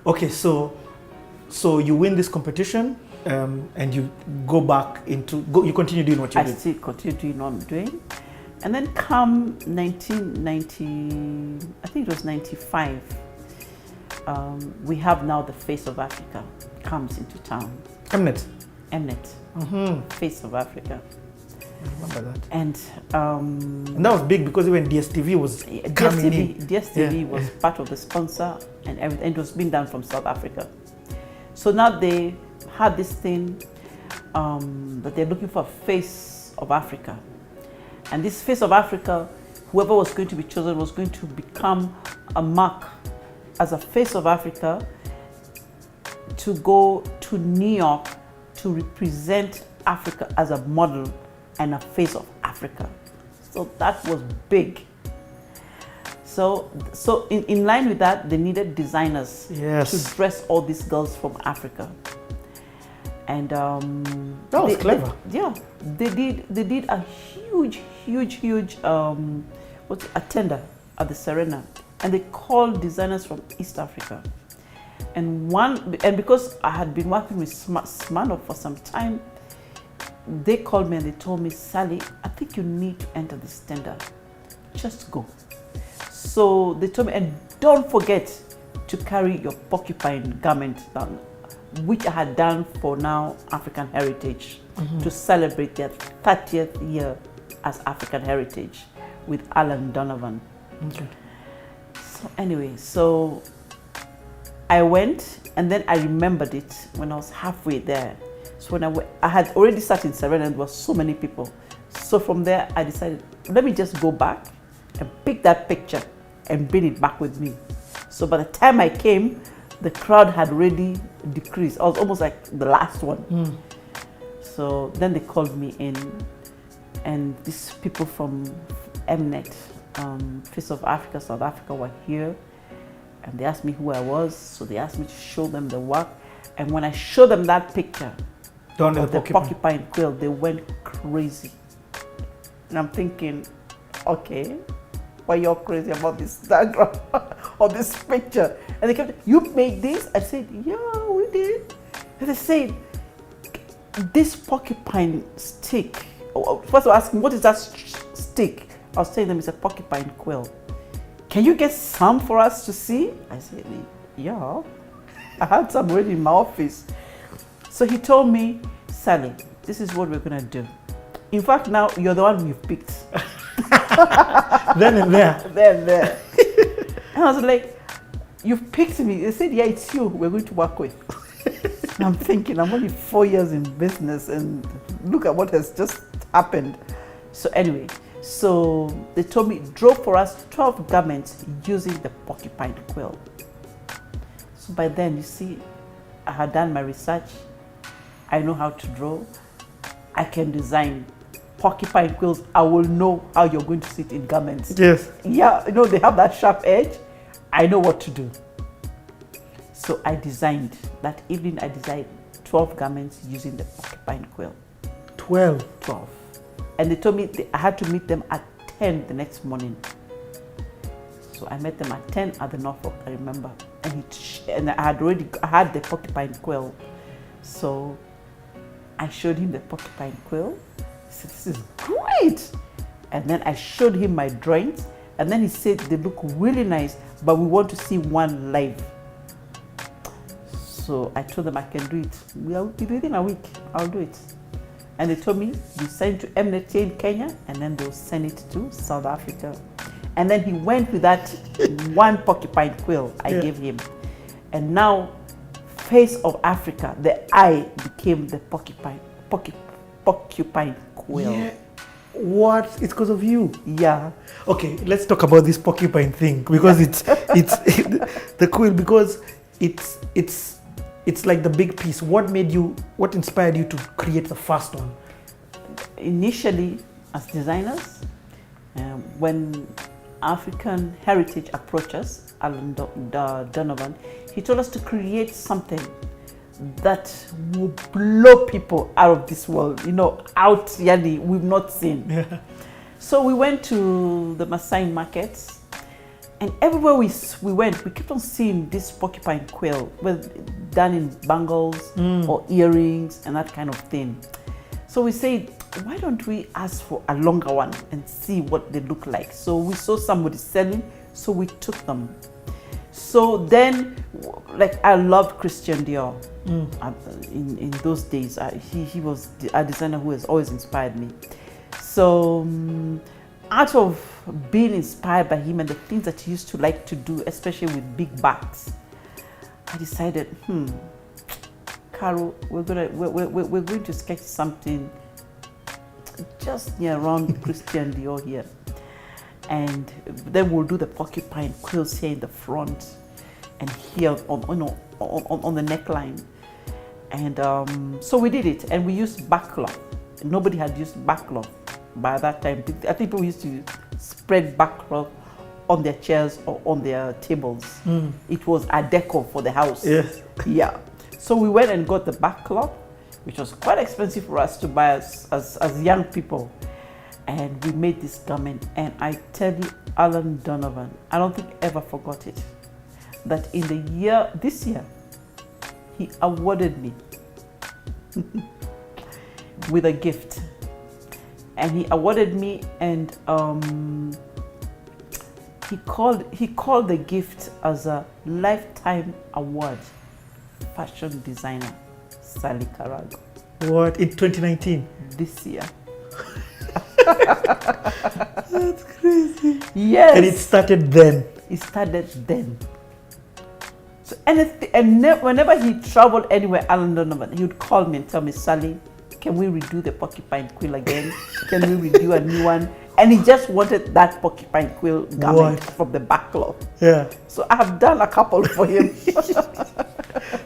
Okay, so you win this competition, and you go back into you continue doing what you do. I still continue doing what I'm doing, and then come 1990, I think it was 95. We have now the Face of Africa comes into town. Mnet. Face of Africa. I remember that. And that was big because even DSTV was coming in. DSTV was part of the sponsor and everything. It was being done from South Africa. So now they had this thing that they're looking for a Face of Africa. And this Face of Africa, whoever was going to be chosen was going to become a mark as a Face of Africa to go to New York to represent Africa as a model and a Face of Africa. So that was big. So in line with that, they needed designers to dress all these girls from Africa. And that was clever. They did a huge a tender at the Serena, and they called designers from East Africa. And because I had been working with Smirnoff for some time, they called me and they told me, Sally, I think you need to enter this tender. Just go. So they told me, and don't forget to carry your porcupine garment down, which I had done for now African Heritage, to celebrate their 30th year as African Heritage with Alan Donovan. Okay. So anyway, so I went, and then I remembered it when I was halfway there. So when I had already sat in Serena, and there were so many people. So from there, I decided, let me just go back and pick that picture and bring it back with me. So by the time I came, the crowd had already decreased. I was almost like the last one. So then they called me in, and these people from Mnet, Face of Africa, South Africa, were here, and they asked me who I was. So they asked me to show them the work, and when I showed them that picture of the porcupine quill, they went crazy. And I'm thinking, okay, why you're crazy about this diagram or this picture? And they kept, you made this? I said, yeah, we did. And they said, this porcupine stick. First of all, asking, what is that stick? I was telling them it's a porcupine quill. Can you get some for us to see? I said, yeah. I had some already in my office. So he told me, Sally, this is what we're gonna do. In fact, now you're the one we've picked. Then and there. Then and there. And I was like, you've picked me. They said, yeah, it's you we're going to work with. And I'm thinking, I'm only 4 years in business, and look at what has just happened. So anyway, so they told me, draw for us 12 garments using the porcupine quill. So by then, you see, I had done my research. I know how to draw. I can design porcupine quills. I will know how you're going to sit in garments. Yes. Yeah, you know, they have that sharp edge. I know what to do. So I designed, that evening I designed 12 garments using the porcupine quill. 12? 12. And they told me I had to meet them at 10 the next morning. So I met them at 10 at the Norfolk, I remember. And I had the porcupine quill. So I showed him the porcupine quill. He said, this is great. And then I showed him my drawings. And then he said, they look really nice, but we want to see one live. So I told them I can do it. Within a week, I'll do it. And they told me, you send it to Mnet in Kenya, and then they'll send it to South Africa. And then he went with that one porcupine quill I gave him. And now, Face of Africa, the eye became the porcupine quill. Yeah. What? It's because of you? Yeah. Okay, let's talk about this porcupine thing, because it's the quill, because it's like the big piece. What inspired you to create the first one? Initially, as designers, when African Heritage approached us, Alan Donovan, he told us to create something that will blow people out of this world, out we've not seen. Yeah. So we went to the Maasai markets, And everywhere we went, we kept on seeing this porcupine quill, done in bangles or earrings and that kind of thing. So we said, why don't we ask for a longer one and see what they look like? So we saw somebody selling, so we took them. So then, like, I loved Christian Dior. In those days, he was a designer who has always inspired me. So out of being inspired by him and the things that he used to like to do, especially with big bags, I decided, Caro, we're going to sketch something just near around Christian Dior here, and then we'll do the porcupine quills here in the front and here on the neckline. And so we did it, and we used backcloth. Nobody had used backcloth by that time. I think people used to spread backcloth on their chairs or on their tables. It was a decor for the house. Yes. Yeah. So we went and got the backcloth, which was quite expensive for us to buy as young people. And we made this garment. And I tell you, Alan Donovan, I don't think I ever forgot it, that this year, he awarded me with a gift. And he awarded me, and he called the gift as a lifetime award, fashion designer Sally Karago. What, in 2019? This year. That's crazy. Yes. And it started then. It started then. So whenever he traveled anywhere, Alan Donovan, he would call me and tell me, Sally, can we redo the porcupine quill again? Can we redo a new one? And he just wanted that porcupine quill garment from the backcloth. Yeah. So I have done a couple for him.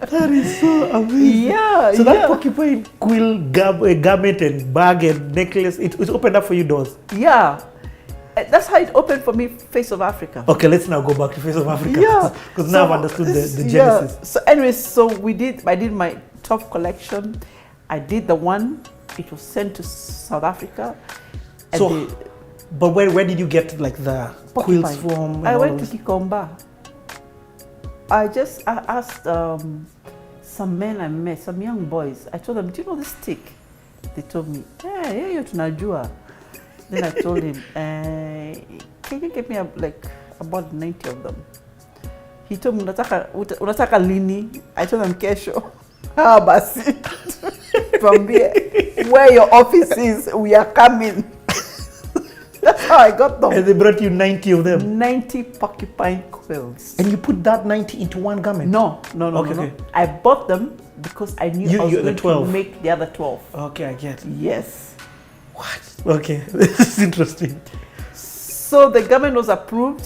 That is so amazing. Yeah. So that porcupine quill garment and bag and necklace, it opened up for you doors. Yeah. That's how it opened for me, Face of Africa. Okay, let's now go back to Face of Africa. Yeah. Because now I've understood the genesis. Yeah. So anyways, I did my top collection. I did the one, it was sent to South Africa. But where did you get like the quills from? I went to Kikomba. I asked some men I met, some young boys. I told them, do you know this stick? They told me, yeah, you're tunajua. Then I told him, can you get me about 90 of them? He told me, unataka lini? I told him, kesho. Basi. From there, where your office is, we are coming. That's how I got them. And they brought you 90 of them? 90 porcupine quills. And you put that 90 into one garment? No. Okay. I bought them because I knew I was going to make the other 12. Okay, I get it. Yes. What? Okay, this is interesting. So the garment was approved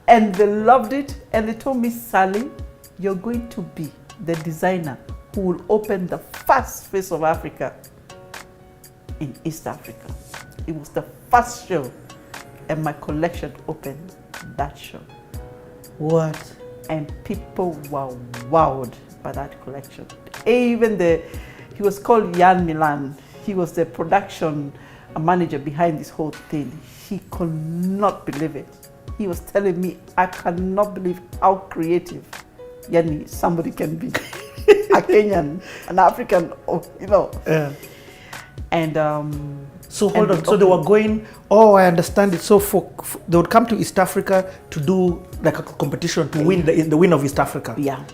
and they loved it, and they told me, Sally, you're going to be the designer who will open the first Face of Africa in East Africa. It was the first show, and my collection opened that show. What? And people were wowed by that collection. Even he was called Jan Milan. He was the production manager behind this whole thing. He could not believe it. He was telling me, I cannot believe how creative somebody can be. A Kenyan, an African, Yeah. And so hold on. So they were going. Oh, I understand it. So they would come to East Africa to do like a competition to win the win of East Africa. Yeah.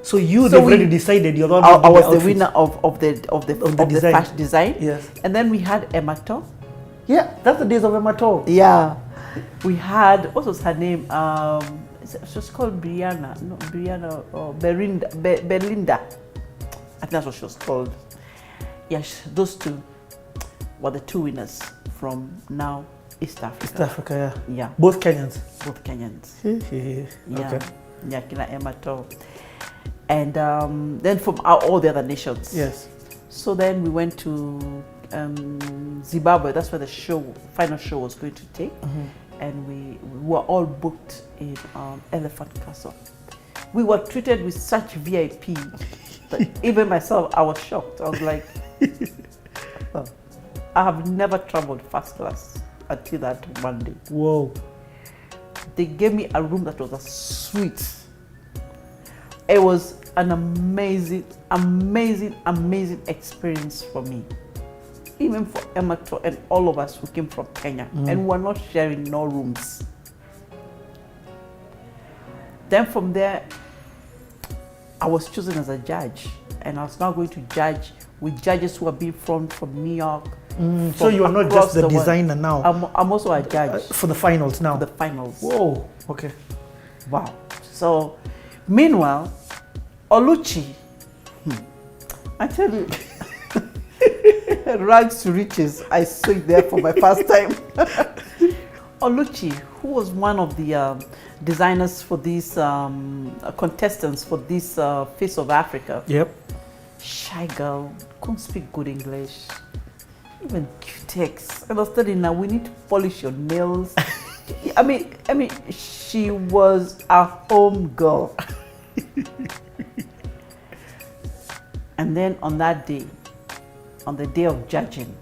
So they've already decided you're the one. I was the winner of the fashion design. Yes. And then we had Emato. Yeah, that's the days of Emato. Yeah. We had, what was her name? She was called Brianna or Belinda. I think that's what she was called. Yes, those two were the two winners from now East Africa. East Africa, yeah. Yeah. Both Kenyans. Both Kenyans. Yeah. Okay. Yeah, Kina Emato. And then from all the other nations. Yes. So then we went to Zimbabwe. That's where the final show was going to take. Mm-hmm. And we were all booked in Elephant Castle. We were treated with such VIP that even myself, I was shocked. I was like, oh, I have never traveled first class until that one day. Whoa. They gave me a room that was a suite. It was an amazing, amazing, amazing experience for me. Even for Emma and all of us who came from Kenya, and we're not sharing no rooms. Then from there, I was chosen as a judge, and I was now going to judge with judges who are being from New York. So you are not just the designer now. I'm also a judge for the finals now. for the finals. Whoa. Okay. Wow. So, meanwhile, Oluchi, I tell you, rags to riches. I saw it there for my first time. Oluchi, who was one of the designers for these contestants for this Face of Africa. Yep. Shy girl, couldn't speak good English. Even Q-Tex. And I was telling her, now we need to polish your nails. I mean, she was a home girl. And then on that day, on the day of judging,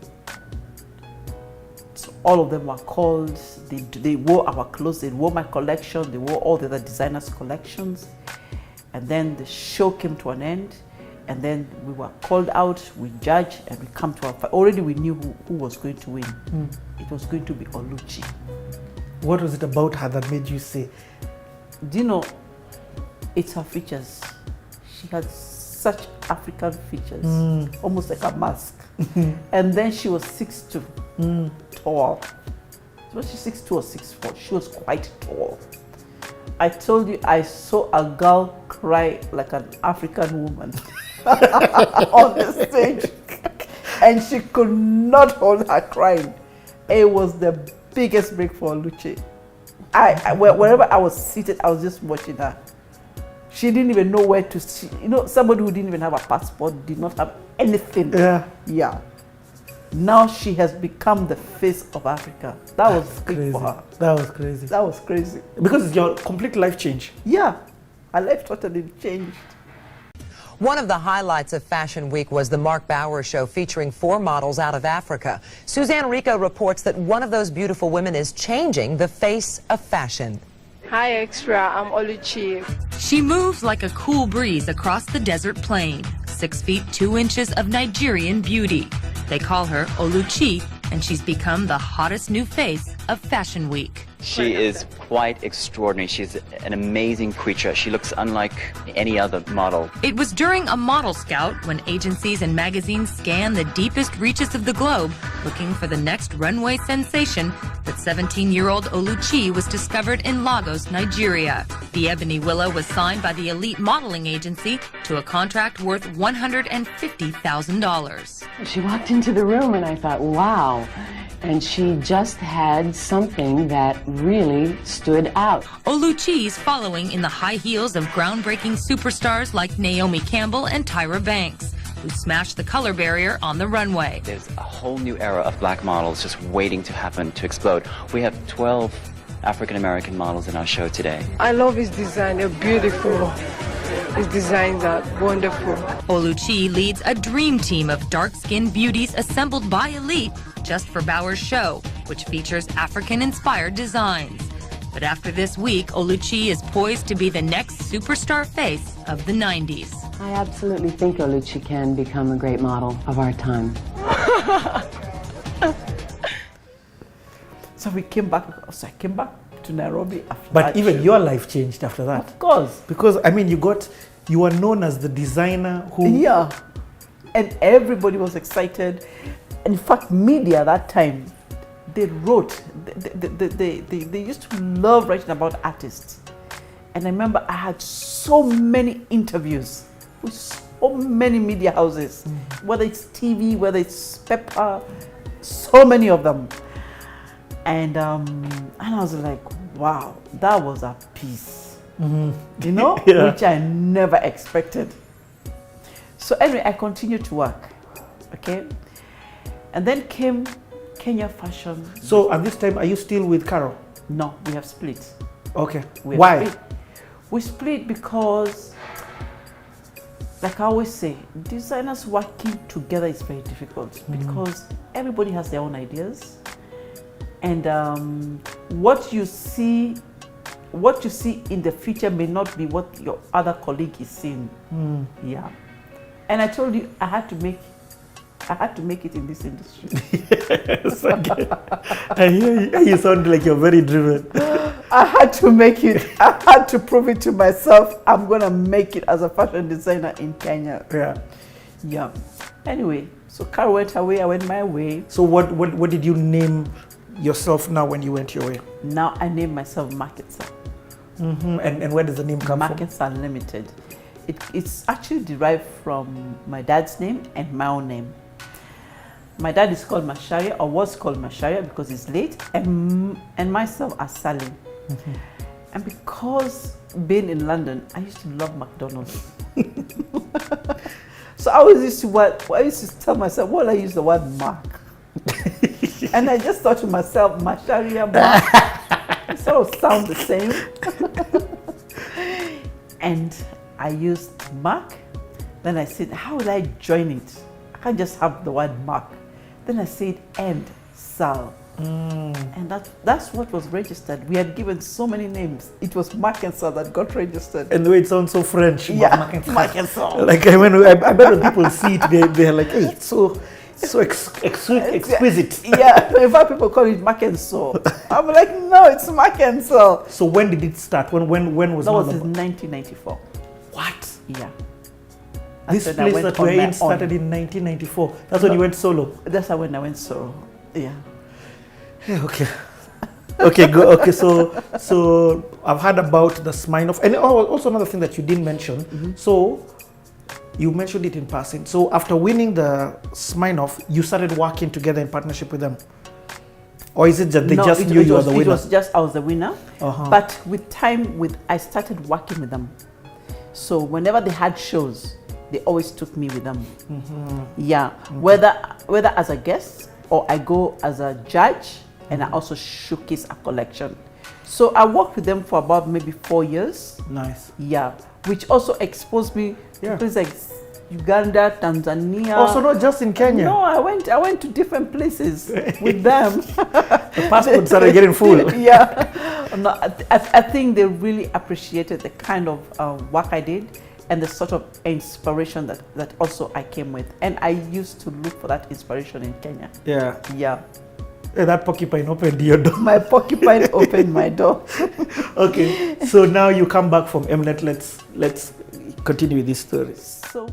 so all of them were called. They wore our clothes, they wore my collection, they wore all the other designers' collections. And then the show came to an end. And then we were called out, we judged, and we come to our fight. Already we knew who was going to win. It was going to be Oluchi. What was it about her that made you say? Do you know, it's her features. She had such African features, almost like a mask. And then she was 6'2", tall. Was she 6'2" or 6'4"? She was quite tall. I told you, I saw a girl cry like an African woman on the stage, and she could not hold her crying. It was the biggest break for Oluchi. Wherever I was seated, I was just watching her. She didn't even know where to see. You know, somebody who didn't even have a passport, did not have anything. Yeah. Now she has become the face of Africa. That was big for her. That was crazy. That was crazy. Because it's your complete life change. Yeah, her life totally changed. One of the highlights of Fashion Week was the Mark Bauer show featuring 4 models out of Africa. Suzanne Rico reports that one of those beautiful women is changing the face of fashion. Hi Extra, I'm Oluchi. She moves like a cool breeze across the desert plain. 6 feet 2 inches of Nigerian beauty. They call her Oluchi, and she's become the hottest new face of Fashion Week. She is quite extraordinary. She's an amazing creature. She looks unlike any other model. It was during a model scout when agencies and magazines scanned the deepest reaches of the globe, looking for the next runway sensation, that 17-year-old Oluchi was discovered in Lagos, Nigeria. The Ebony Willow was signed by the elite modeling agency to a contract worth $150,000. She walked into the room and I thought, wow. And she just had something that really stood out. Oluchi's following in the high heels of groundbreaking superstars like Naomi Campbell and Tyra Banks, who smashed the color barrier on the runway. There's a whole new era of black models just waiting to happen, to explode. We have 12 African-American models in our show today. I love his design, they're beautiful. His designs are wonderful. Oluchi leads a dream team of dark-skinned beauties assembled by elite just for Bauer's show, which features African-inspired designs. But after this week, Oluchi is poised to be the next superstar face of the 90s. I absolutely think Oluchi can become a great model of our time. So we came back, so I came back to Nairobi after But that even show. your life changed after that. Of course. Because, I mean, you were known as the designer who... Yeah. And everybody was excited. In fact, media at that time, they wrote, they used to love writing about artists. And I remember I had so many interviews with so many media houses, whether it's TV, whether it's paper, so many of them. And I was like, wow, that was a piece, you know, which I never expected. So anyway, I continued to work, okay? And then came Kenya Fashion. So at this time, are you still with Carol? No, we have split. Okay. We have Why? split. We split because, like I always say, designers working together is very difficult because everybody has their own ideas. And what you see what you see in the future may not be what your other colleague is seeing. Yeah. And I told you I had to make it in this industry. Yes, okay. I hear you. You sound like you're very driven. I had to make it. I had to prove it to myself. I'm gonna make it as a fashion designer in Kenya. Yeah. Yeah. Anyway, so Kara went her way, I went my way. So what did you name yourself now when you went your way? Now I named myself Mcensal. And where does the name come from? Mcensal Limited. It's actually derived from my dad's name and my own name. My dad is called Masharia, or was called Masharia because he's late, and myself as Sally. And because being in London, I used to love McDonald's. So I used to tell myself, well, I use the word Mark. And I just thought to myself, Masharia, Mark, it sort of sound the same. And I used Mark. Then I said, how would I join it? I can't just have the word Mark. Then I said, and Sal. And that's what was registered. We had given so many names. It was Mcensal that got registered. And the way it sounds so French. Yeah, Mcensal. Like I bet when people see it, they're like, hey, it's so exquisite. Yeah, in fact, people call it Mcensal. I'm like, no, it's Mcensal. So when did it start? When was that? Was Malabo? in 1994. What? Yeah. This place that we're in started in 1994. That's when you went solo. That's when I went solo. Yeah. Yeah, okay. Okay, go. Okay, so I've heard about the Smirnoff, and also another thing that you didn't mention. So you mentioned it in passing. So after winning the Smirnoff, you started working together in partnership with them, or is it that they just knew you were the winner? It was just I was the winner. But with time, I started working with them. So whenever they had shows, they always took me with them. Yeah, whether as a guest or I go as a judge, and I also showcase a collection. So I worked with them for about maybe 4 years. Nice. Yeah, which also exposed me to places like Uganda, Tanzania. Also not just in Kenya. No, I went to different places with them. The passport started getting full. Yeah. No, I think they really appreciated the kind of work I did and the sort of inspiration that also I came with. And I used to look for that inspiration in Kenya. Yeah. Yeah. That porcupine opened your door. My porcupine opened my door. Okay, so now you come back from Mnet. Let's continue with this story. So